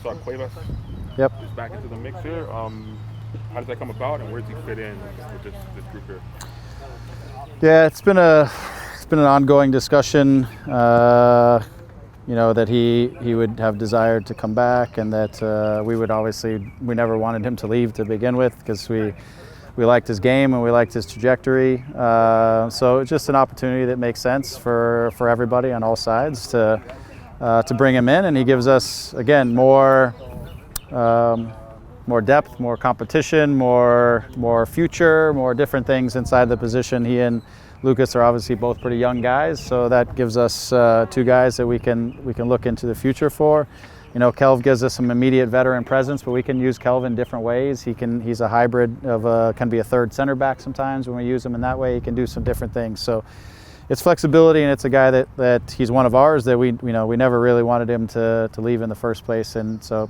saw Cuevas Yep. is back into the mix here. How does that come about, and where does he fit in with this group here? Yeah, it's been an ongoing discussion. That he would have desired to come back, and that we never wanted him to leave to begin with, because we liked his game and we liked his trajectory. So it's just an opportunity that makes sense for everybody on all sides to bring him in, and he gives us, again, more depth, more competition, more future, more different things inside the position. He and Lucas are obviously both pretty young guys, so that gives us two guys that we can look into the future for. Kelv gives us some immediate veteran presence, but we can use Kelv in different ways. He's a hybrid of can be a third center back sometimes when we use him in that way. He can do some different things. So it's flexibility, and it's a guy that he's one of ours that we never really wanted him to leave in the first place. And so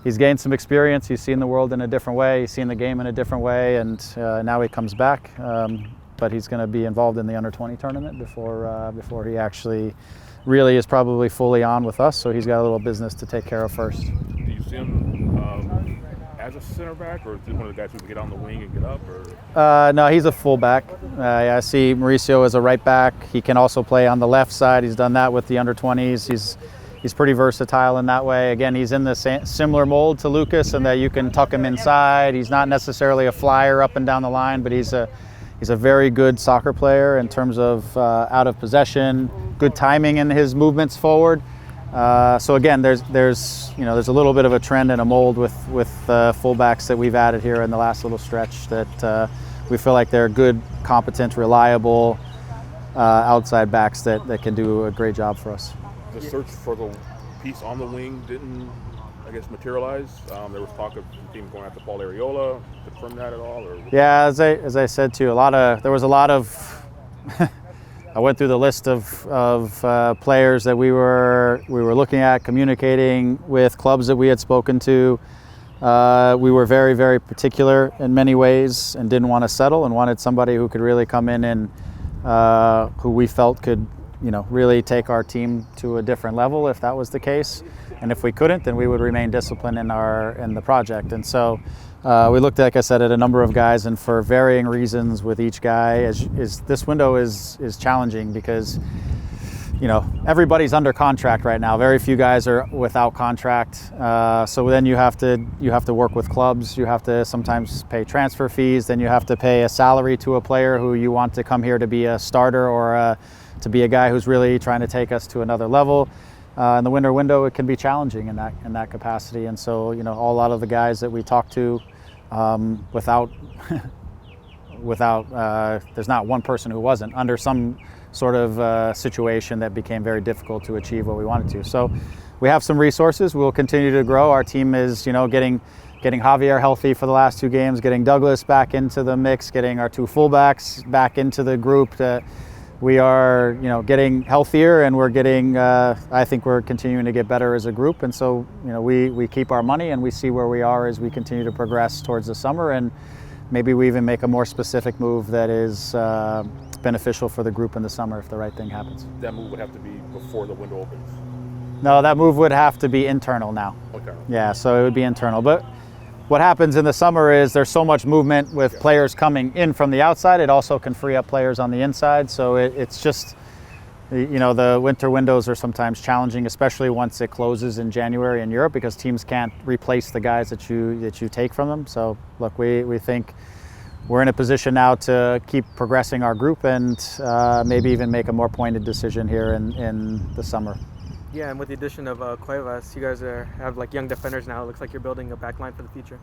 he's gained some experience. He's seen the world in a different way. He's seen the game in a different way, and now he comes back. But he's going to be involved in the under-20 tournament before he actually really is probably fully on with us, so he's got a little business to take care of first. Do you see him as a center back, or is he one of the guys who can get on the wing and get up? Or? No, he's a fullback. I see Mauricio as a right back. He can also play on the left side. He's done that with the under-20s. He's pretty versatile in that way. Again, he's in the similar mold to Lucas in that you can tuck him inside. He's not necessarily a flyer up and down the line, but he's a very good soccer player in terms of out of possession, good timing in his movements forward. So again, there's a little bit of a trend and a mold with fullbacks that we've added here in the last little stretch that we feel like they're good, competent, reliable outside backs that can do a great job for us. The search for the piece on the wing didn't, I guess, materialize. There was talk of the team going after Paul Arriola. Confirm that at all? Or? Yeah, as I said to you, there was a lot of. I went through the list of players that we were looking at, communicating with, clubs that we had spoken to. We were very, very particular in many ways and didn't want to settle, and wanted somebody who could really come in and who we felt could, really take our team to a different level if that was the case. And if we couldn't, then we would remain disciplined in the project. And so we looked, like I said, at a number of guys, and for varying reasons with each guy, this window is challenging because everybody's under contract right now. Very few guys are without contract. So then you have to work with clubs. You have to sometimes pay transfer fees. Then you have to pay a salary to a player who you want to come here to be a starter or to be a guy who's really trying to take us to another level. In the winter window, it can be challenging in that capacity, and so a lot of the guys that we talked to, without there's not one person who wasn't under some sort of situation that became very difficult to achieve what we wanted to. So we have some resources. We'll continue to grow. Our team is getting Javier healthy for the last two games, getting Douglas back into the mix, getting our two fullbacks back into the group. We are, getting healthier, and we're getting. I think we're continuing to get better as a group, and so we keep our money, and we see where we are as we continue to progress towards the summer, and maybe we even make a more specific move that is beneficial for the group in the summer if the right thing happens. That move would have to be before the window opens. No, that move would have to be internal now. Okay. Yeah, so it would be internal, but. What happens in the summer is there's so much movement with players coming in from the outside. It also can free up players on the inside. So it's just, the winter windows are sometimes challenging, especially once it closes in January in Europe, because teams can't replace the guys that you take from them. So look, we think we're in a position now to keep progressing our group and maybe even make a more pointed decision here in the summer. Yeah, and with the addition of Cuevas, you guys have young defenders now. It looks like you're building a back line for the future.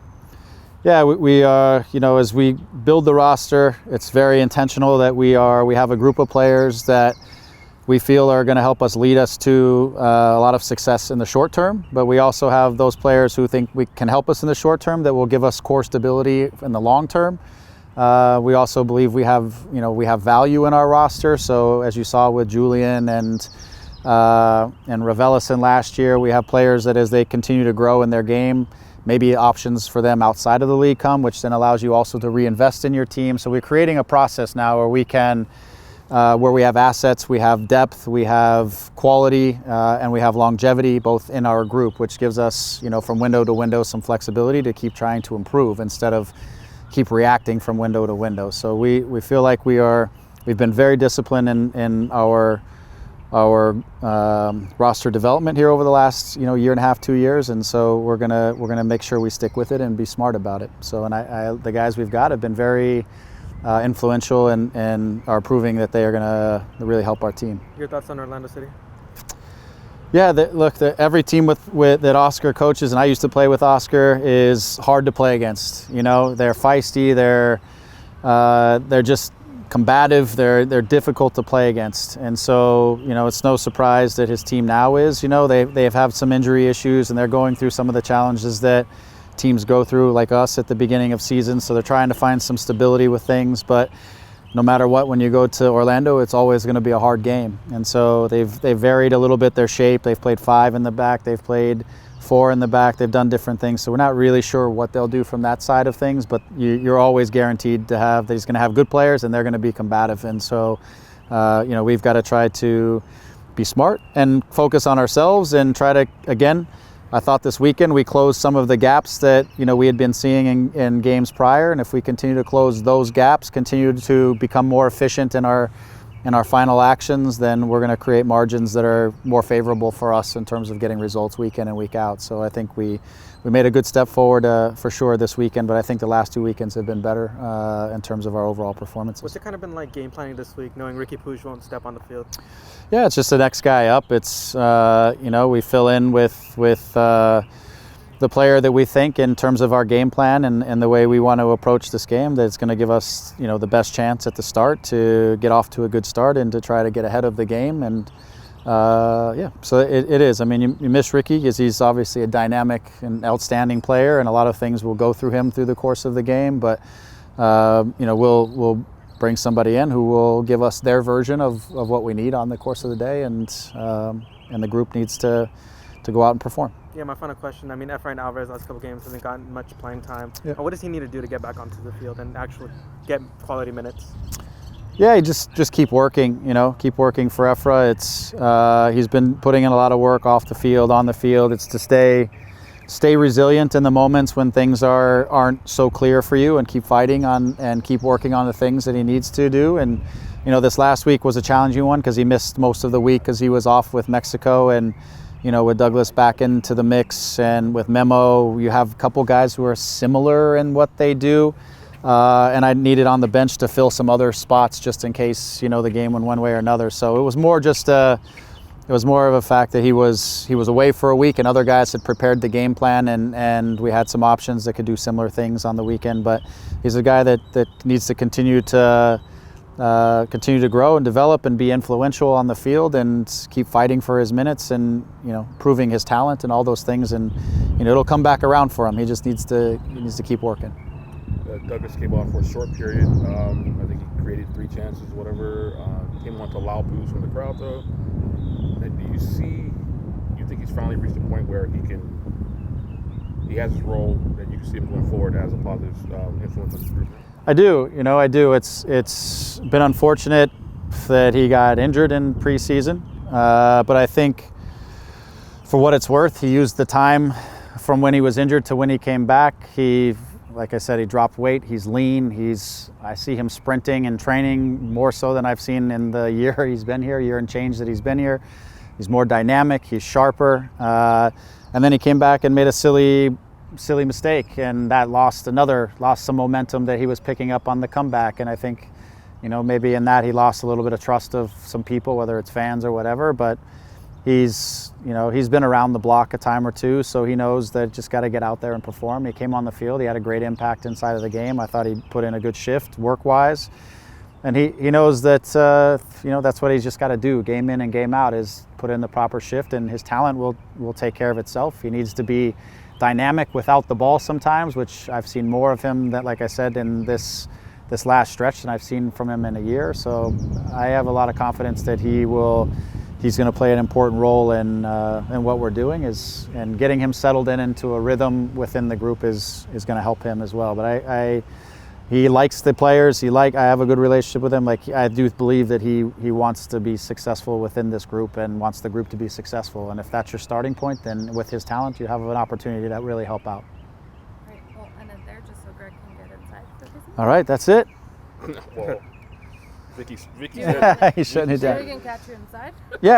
Yeah, we as we build the roster, it's very intentional that we have a group of players that we feel are going to help us lead us to a lot of success in the short term. But we also have those players who think we can help us in the short term that will give us core stability in the long term. We also believe we have value in our roster. So as you saw with Julian and Ravelison last year, we have players that as they continue to grow in their game, maybe options for them outside of the league come, which then allows you also to reinvest in your team. So we're creating a process now where we can where we have assets, we have depth, we have quality, and we have longevity both in our group, which gives us, from window to window some flexibility to keep trying to improve instead of keep reacting from window to window. So we feel like we've been very disciplined in our roster development here over the last year and a half, 2 years, and so we're gonna make sure we stick with it and be smart about it. So the guys we've got have been very influential and are proving that they are going to really help our team. Your thoughts on Orlando City? Yeah, every team that Oscar coaches, and I used to play with Oscar, is hard to play against. They're feisty, they're just combative, they're difficult to play against, and so it's no surprise that his team now is. They've had some injury issues and they're going through some of the challenges that teams go through, like us, at the beginning of seasons. So they're trying to find some stability with things, but no matter what, when you go to Orlando, it's always going to be a hard game. And so they've varied a little bit their shape. They've played 5 in the back, they've played 4 in the back, they've done different things. So we're not really sure what they'll do from that side of things, but you're always guaranteed to have that he's going to have good players and they're going to be combative. And so we've got to try to be smart and focus on ourselves and try to, again, I thought this weekend we closed some of the gaps that we had been seeing in games prior, and if we continue to close those gaps, continue to become more efficient in our final actions, then we're going to create margins that are more favorable for us in terms of getting results week in and week out. So I think we made a good step forward for sure this weekend, but I think the last 2 weekends have been better in terms of our overall performances. What's it kind of been like game planning this week, knowing Ricky Puig won't step on the field? Yeah, it's just the next guy up. It's we fill in with the player that we think in terms of our game plan and the way we want to approach this game, that's going to give us the best chance at the start to get off to a good start and to try to get ahead of the game. And so it is. I mean, you miss Ricky because he's obviously a dynamic and outstanding player, and a lot of things will go through him through the course of the game. But we'll bring somebody in who will give us their version of what we need on the course of the day, and the group needs to go out and perform. Yeah, my final question. I mean, Efrain Alvarez last couple games hasn't gotten much playing time. Yeah. What does he need to do to get back onto the field and actually get quality minutes? Yeah, you just keep working. Keep working for Efra. It's he's been putting in a lot of work off the field, on the field. It's to stay resilient in the moments when things aren't so clear for you, and keep fighting on and keep working on the things that he needs to do. And this last week was a challenging one because he missed most of the week because he was off with Mexico, and with Douglas back into the mix and with Memo, you have a couple guys who are similar in what they do. And I needed on the bench to fill some other spots just in case, the game went one way or another. So it was more just it was more of a fact that he was away for a week and other guys had prepared the game plan, and we had some options that could do similar things on the weekend. But he's a guy that needs to continue to grow and develop and be influential on the field and keep fighting for his minutes and proving his talent and all those things, and it'll come back around for him. He just needs to keep working. Douglas came on for a short period. I think he created 3 chances, whatever. Came on to loud boos from the crowd, though. And do you think he's finally reached a point where he has his role, that you can see him going forward as a positive influence on the group? I do. It's been unfortunate that he got injured in preseason, but I think for what it's worth, he used the time from when he was injured to when he came back. Like I said, he dropped weight. He's lean. I see him sprinting and training more so than I've seen in the year he's been here, year and change that he's been here. He's more dynamic. He's sharper. And then he came back and made a silly mistake, and that lost some momentum that he was picking up on the comeback. And I think, maybe in that he lost a little bit of trust of some people, whether it's fans or whatever. But he's been around the block a time or two, so he knows that just got to get out there and perform. He came on the field. He had a great impact inside of the game. I thought he put in a good shift work-wise. And he knows that, that's what he's just got to do, game in and game out, is put in the proper shift, and his talent will take care of itself. He needs to be dynamic without the ball sometimes, which I've seen more of him, that, like I said, in this last stretch than I've seen from him in a year. So I have a lot of confidence that he's going to play an important role in what we're doing, and getting him settled into a rhythm within the group is going to help him as well. But he likes the players. I have a good relationship with him. Like, I do believe that he wants to be successful within this group and wants the group to be successful. And if that's your starting point, then with his talent, you have an opportunity to really help out. Right. Well, and then there just so Greg can get inside for his. All right, that's it. Well, Vicky's Yeah, he's shutting it So we down. can catch you inside. Yeah.